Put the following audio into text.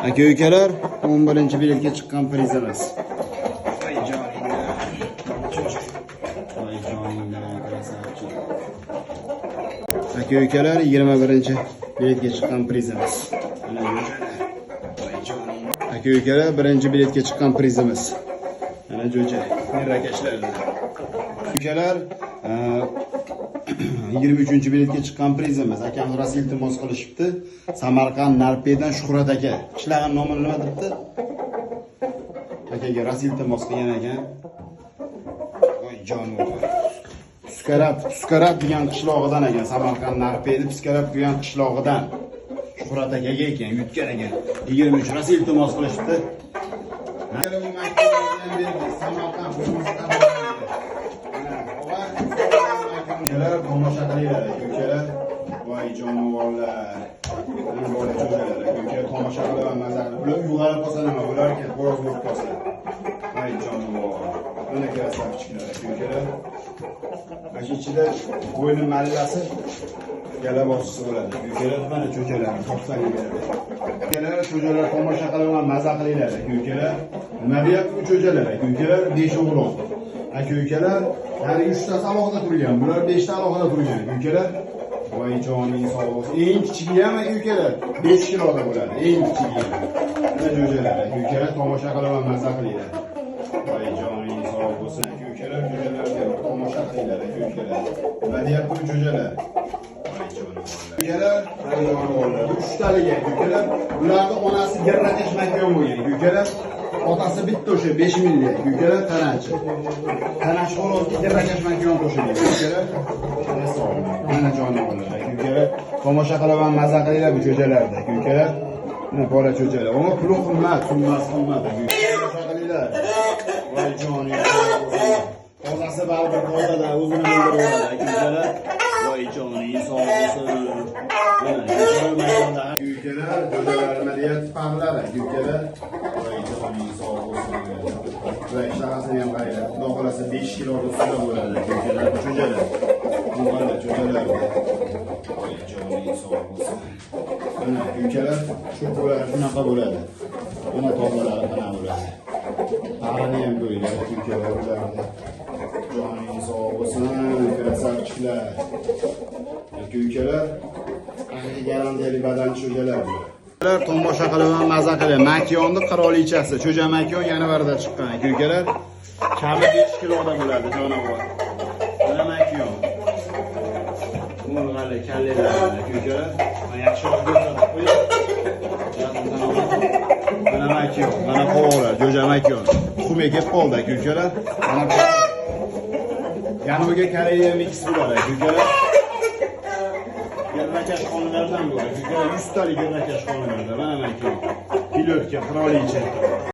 Aka-ukalar, 11-biletga chiqqan prizimiz. Aka-ukalar, 21-biletga chiqqan prizimiz. Aka-ukalar, 1-biletga chiqqan prizimiz. Mana jo'ja, rakashlardan. Ukalar, 23-biletga chiqqan prizimiz. Akam rosa iltimos qilishibdi. Samarqand Narpeydan Shuhrat aka. Ishlagan nomini nima debdi? Akaga rosa iltimos qilgan ekan. Voy jonivor. Suskarat degan qishlog'idan ekan. Samarqand Narpeyda Suskarat degan qishlog'idan. Shuhrat akaga ekan, yutgan ekan. 23 rosa iltimos qilishibdi. Samarqand Ukalar, tomosha qilinglar, ukalar. Voy jonivorlar. Mana bola cho'jalar, ukalar tomosha qilaman mazar. Ular uyg'onib qolsa nima bo'lar ekan? Xo'roz bo'lib qolsa. Voy jonivor. Mana krasavchiklar, ukalar. Mana ichida bo'yni mallasi gala boshisi bo'ladi. Ukalar mana cho'jalar, topsangiz. Ukalar, cho'jalar tomosha qilaman mazar qilinglar, ukalar. Nima deyapti bu cho'jalar, ukalar? 5 o'g'lon. Aka-ukalar, yani 3 tasi alohida turgan, bular 5 ta alohida turgan. Ukalar, voy joning sog' bo'lsin. Eng kichigi ham aka-ukalar 5 kiloda bo'ladi, eng kichigi. Mana jo'jalar, aka-ukalar tomosha qilaman, mazza qilinglar. Voy joning sog' bo'lsin. Aka-ukalar, jo'jalarga tomosha qilinglar, aka-ukalar. Nima deyapti bu jo'jalar? Voy joning. Ukalar, hayvonlar, 3 talik aka-ukalar. Bularning onasi Gerrakash makon bo'lgan, aka-ukalar. Otasi bitta o'sha 5 millik, ukalar tanachi. Tanachi xo'rozga Gerrakash makon qo'shilgan, ukalar. Mana jonivorlar, ukalar. Tomosha qilaman, mazza qilinglar bu cho'jalarda, ukalar. Mana bola cho'jalar. Ammo puli qimmat, qimmat. Tomosha qilinglar. Voy joning. Otasi baribir qo'yadi, o'zini bildiradi, ukalar. Voy joning sog' bo'lsin. Mana makonda ukalar, cho'jalar nima deyapti, pamlar, ukalar. Voy joning sog' bo'lsin. Va ishlag'asini ham qaranglar. Xudo xolasa 5 kilo ustida bo'ladi, ukalar, cho'jalar. Mana cho'jalar. Voy joning sog' bo'lsin. Mana ukalar, shu bo'ladi, shunaqa bo'ladi. Mana to'g'rilari qana bo'ladi. Qarini ham qo'yinglar, ukalar ularni. Joning sog' bo'lsin, krasavchiklar. Ukalar, garantiyali badan cho'jalar. Ukalar tomosha qilaman, mazza qilaman. Makyonni qirolichasi, cho'ja makyon yanvarda chiqqan ukalar. Kami 5 kiloda bo'ladi jonivor. Mana makyon. Murg'ali kallalar ukalar. Mana yaxshi o'rgatib qo'ying. Mana makyon, mana qovoqlar, cho'ja makyon. Tuxumga kelib qoldi ukalar. Mana yaniga Koreya mix bo'ladi ukalar. Gerrakash xonlardan bo'ladi. 100 talik gerrakash xonlarda. Mana makon. Pilotka qirolicha.